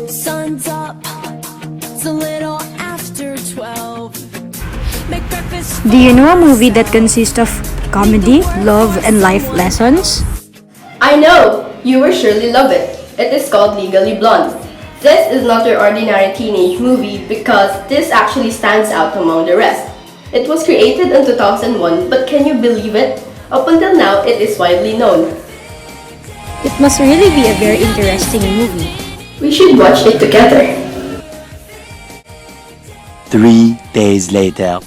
Sun's up, it's a little after 12. Make breakfast. Do you know a movie that consists of comedy, love, and life lessons? I know! You will surely love it. It is called Legally Blonde. This is not your ordinary teenage movie because this actually stands out among the rest. It was created in 2001, but can you believe it? Up until now, it is widely known. It must really be a very interesting movie. We should watch it together. 3 days later.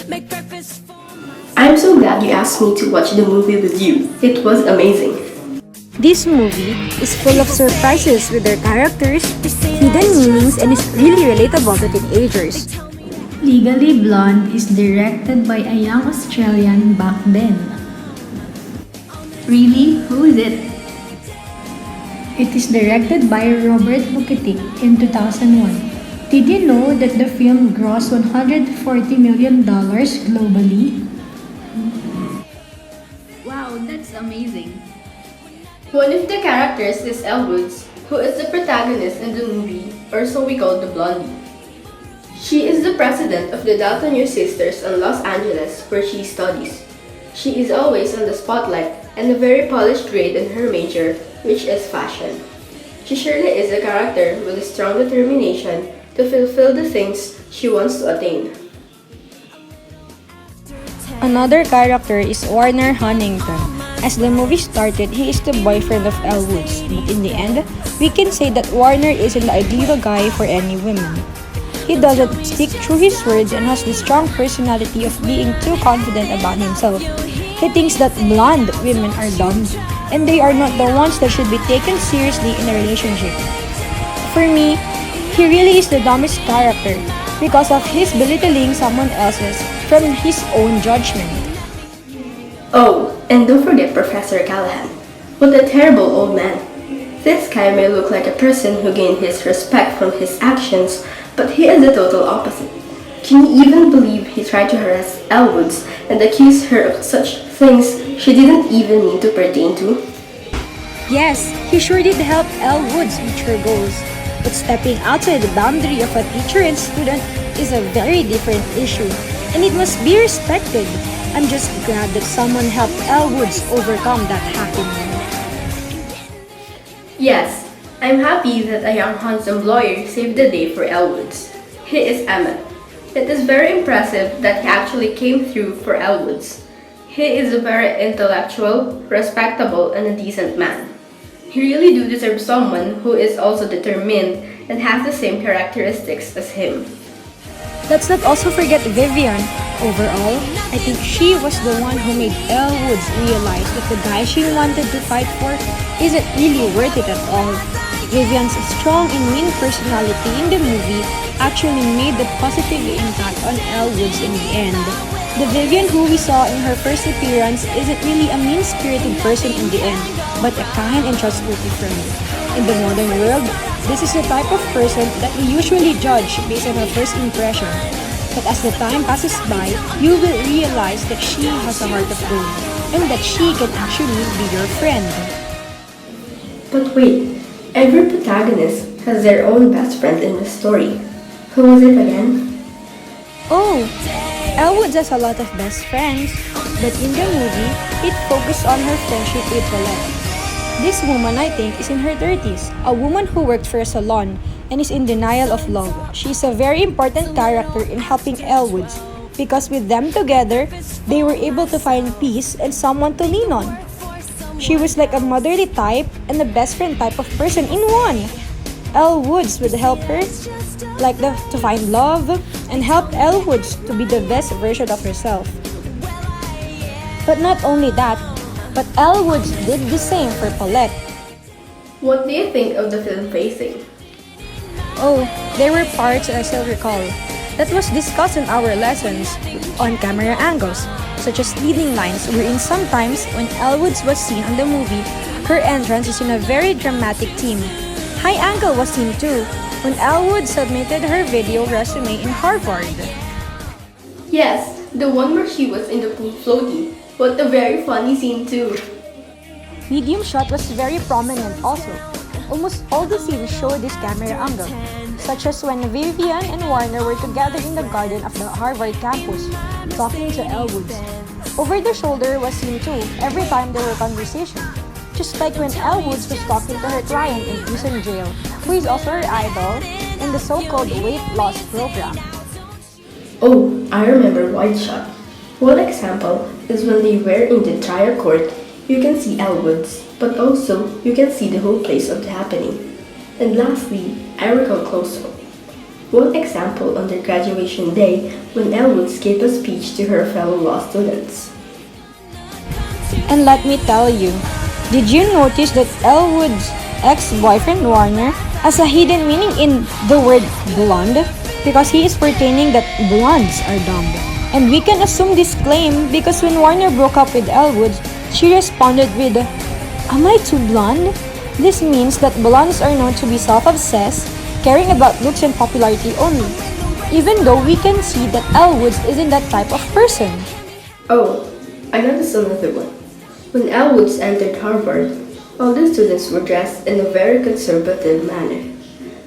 Make breakfast for. I'm so glad you asked me to watch the movie with you. It was amazing. This movie is full of surprises with their characters, hidden meanings, and is really relatable to teenagers. Legally Blonde is directed by a young Australian back then. Really? Who is it? It is directed by Robert Buketik in 2001. Did you know that the film grossed $140 million globally? Wow, that's amazing. One of the characters is Elle Woods, who is the protagonist in the movie, or so we call the Blondie. She is the president of the Dalton Sisters in Los Angeles, where she studies. She is always on the spotlight and a very polished grade in her major, which is fashion. She surely is a character with a strong determination to fulfill the things she wants to attain. Another character is Warner Huntington. As the movie started, he is the boyfriend of Elle Woods, but in the end, we can say that Warner isn't the ideal guy for any woman. He doesn't stick true his words and has the strong personality of being too confident about himself. He thinks that blonde women are dumb, and they are not the ones that should be taken seriously in a relationship. For me, he really is the dumbest character because of his belittling someone else's from his own judgment. Oh, and don't forget Professor Callahan. What a terrible old man. This guy may look like a person who gained his respect from his actions, but he is the total opposite. Can you even believe he tried to harass Elle Woods and accuse her of such things she didn't even need to pertain to? Yes, he sure did help Elle Woods reach her goals. But stepping outside the boundary of a teacher and student is a very different issue, and it must be respected. I'm just glad that someone helped Elle Woods overcome that happening. Yes, I'm happy that a young handsome lawyer saved the day for Elle Woods. He is Emmett. It is very impressive that he actually came through for Elle Woods. He is a very intellectual, respectable, and a decent man. He really do deserve someone who is also determined and has the same characteristics as him. Let's not also forget Vivian. Overall, I think she was the one who made Elle Woods realize that the guy she wanted to fight for isn't really worth it at all. Vivian's strong and mean personality in the movie actually made the positive impact on Elle Woods in the end. The Vivian who we saw in her first appearance isn't really a mean-spirited person in the end, but a kind and trustworthy friend. In the modern world, this is the type of person that we usually judge based on her first impression. But as the time passes by, you will realize that she has a heart of gold, and that she can actually be your friend. But wait, every protagonist has their own best friend in the story. Who was it again? Oh, Elle Woods has a lot of best friends, but in the movie, it focused on her friendship with Paulette. This woman, I think, is in her 30s, a woman who worked for a salon and is in denial of love. She's a very important character in helping Elle Woods because with them together, they were able to find peace and someone to lean on. She was like a motherly type and a best friend type of person in one. Elle Woods would help her to find love and help Elle Woods to be the best version of herself. But not only that, but Elle Woods did the same for Paulette. What do you think of the film pacing? Oh, there were parts I still recall that was discussed in our lessons on camera angles, such as leading lines wherein sometimes when Elle Woods was seen on the movie, her entrance is in a very dramatic theme. High angle was seen too, when Elle Woods submitted her video resume in Harvard. Yes, the one where she was in the pool floating. What a very funny scene too. Medium shot was very prominent also. Almost all the scenes show this camera angle, such as when Vivian and Warner were together in the garden of the Harvard campus, talking to Elwood. Over the shoulder was seen too every time there were conversations, just like when Elwood was talking to her client in prison jail, who is also her idol in the so-called weight loss program. Oh, I remember Wide Shot. One example is when they were in the trial court, you can see Elwood's, but also you can see the whole place of the happening. And lastly, I recall Close Up. One example on their graduation day when Elwood gave a speech to her fellow law students. And let me tell you, did you notice that Elwood's ex-boyfriend Warner has a hidden meaning in the word blonde? Because he is pertaining that blondes are dumb. And we can assume this claim because when Warner broke up with Elwood, she responded with, "Am I too blonde?" This means that blondes are known to be self-obsessed, caring about looks and popularity only, even though we can see that Elwood isn't that type of person. Oh, I noticed another one. When Elwood entered Harvard, all the students were dressed in a very conservative manner,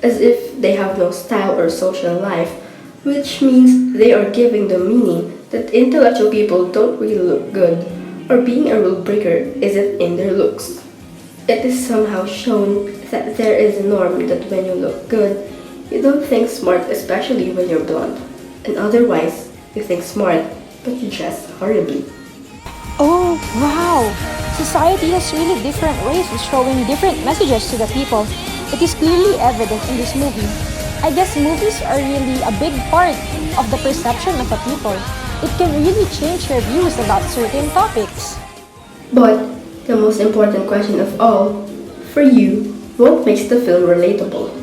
as if they have no style or social life, which means they are giving the meaning that intellectual people don't really look good, or being a rule breaker isn't in their looks. It is somehow shown that there is a norm that when you look good, you don't think smart, especially when you're blonde, and otherwise, you think smart, but you dress horribly. Oh, wow! Society has really different ways of showing different messages to the people. It is clearly evident in this movie. I guess movies are really a big part of the perception of a people. It can really change your views about certain topics. But the most important question of all, for you, what makes the film relatable?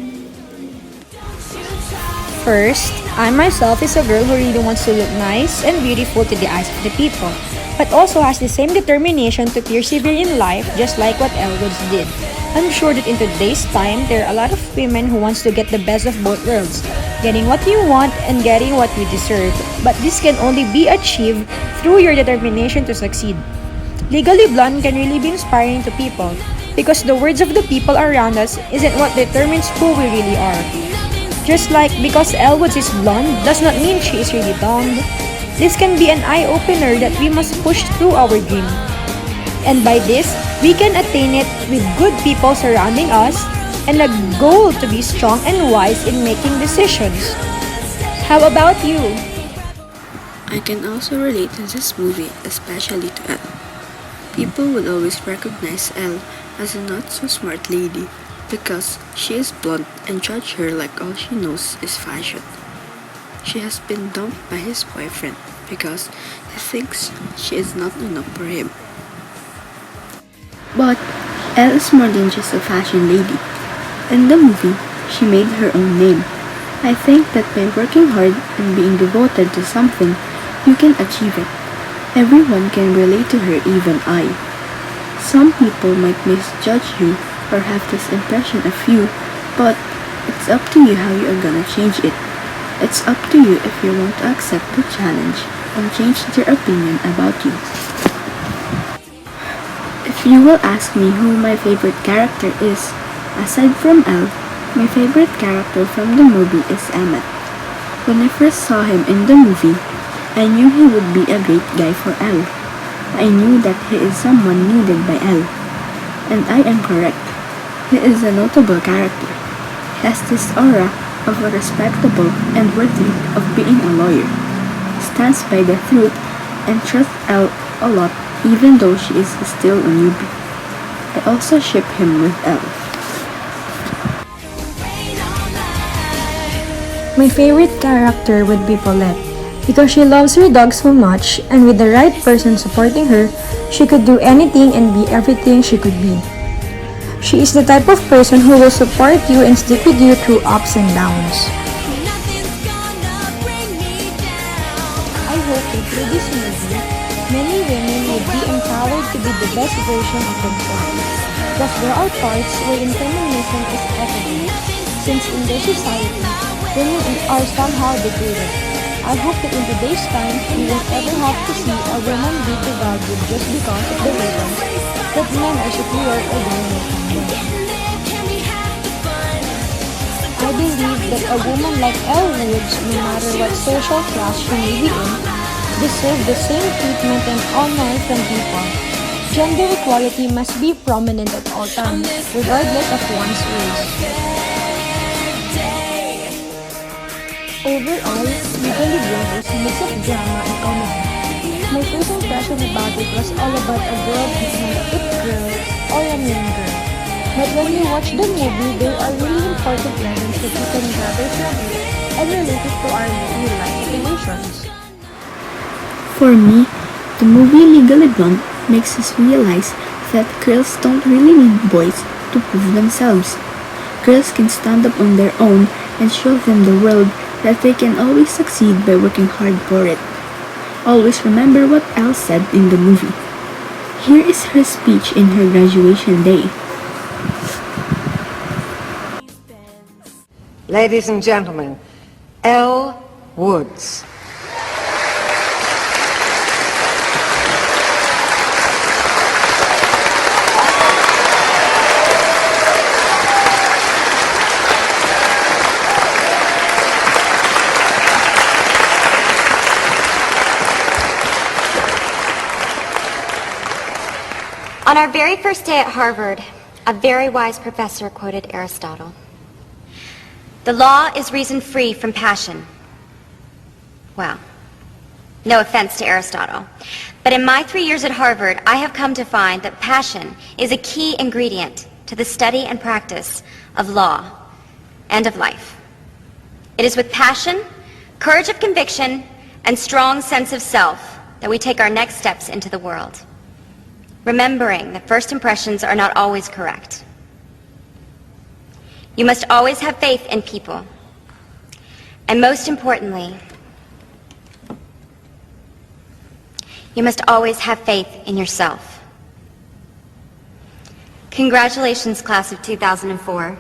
First, I myself is a girl who really wants to look nice and beautiful to the eyes of the people, but also has the same determination to persevere in life just like what Elwood did. I'm sure that in today's time, there are a lot of women who wants to get the best of both worlds, getting what you want and getting what you deserve. But this can only be achieved through your determination to succeed. Legally Blonde can really be inspiring to people because the words of the people around us isn't what determines who we really are. Just like because Elwood is blonde does not mean she is really dumb. This can be an eye-opener that we must push through our dream. And by this, we can attain it with good people surrounding us and a goal to be strong and wise in making decisions. How about you? I can also relate to this movie, especially to Elle. People would always recognize Elle as a not-so-smart lady because she is blonde and judge her like all she knows is fashion. She has been dumped by his boyfriend because he thinks she is not enough for him. But Elle is more than just a fashion lady. In the movie, she made her own name. I think that by working hard and being devoted to something, you can achieve it. Everyone can relate to her, even I. Some people might misjudge you or have this impression of you, but it's up to you how you are gonna change it. It's up to you if you want to accept the challenge and change their opinion about you. If you will ask me who my favorite character is, aside from Elle, my favorite character from the movie is Emmett. When I first saw him in the movie, I knew he would be a great guy for Elle. I knew that he is someone needed by Elle. And I am correct. He is a notable character. He has this aura of a respectable and worthy of being a lawyer. He stands by the truth and trusts Elle a lot even though she is still a newbie. I also ship him with Elle. My favorite character would be Paulette because she loves her dog so much and with the right person supporting her, she could do anything and be everything she could be. She is the type of person who will support you and stick with you through ups and downs. I hope that through this movie, many women would be empowered to be the best version of themselves. Because there are parts wherein feminism is evident, since in their society, women are somehow degraded. I hope that in today's time, we won't ever have to see a woman be devalued just because of the reason that men are superior or dominant than women. believe that a woman like Elle Woods, no matter what social class she may be in, deserves the same treatment and honor from people. Gender equality must be prominent at all times, regardless of one's race. Overall, Legally Blonde is a mix of drama and comedy. My first impression about it was all about a girl being an it girl or a mean girl. But when you watch the movie, there are really important lessons that you can gather from it and relate it to our real life situations. For me, the movie Legally Blonde makes us realize that girls don't really need boys to prove themselves. Girls can stand up on their own and show them the world that they can always succeed by working hard for it. Always remember what Elle said in the movie. Here is her speech in her graduation day. Ladies and gentlemen, Elle Woods. On our very first day at Harvard, a very wise professor quoted Aristotle. The law is reason free from passion. Well, no offense to Aristotle, but in my 3 years at Harvard, I have come to find that passion is a key ingredient to the study and practice of law and of life. It is with passion, courage of conviction, and strong sense of self that we take our next steps into the world, remembering that first impressions are not always correct. You must always have faith in people. And most importantly, you must always have faith in yourself. Congratulations, class of 2004.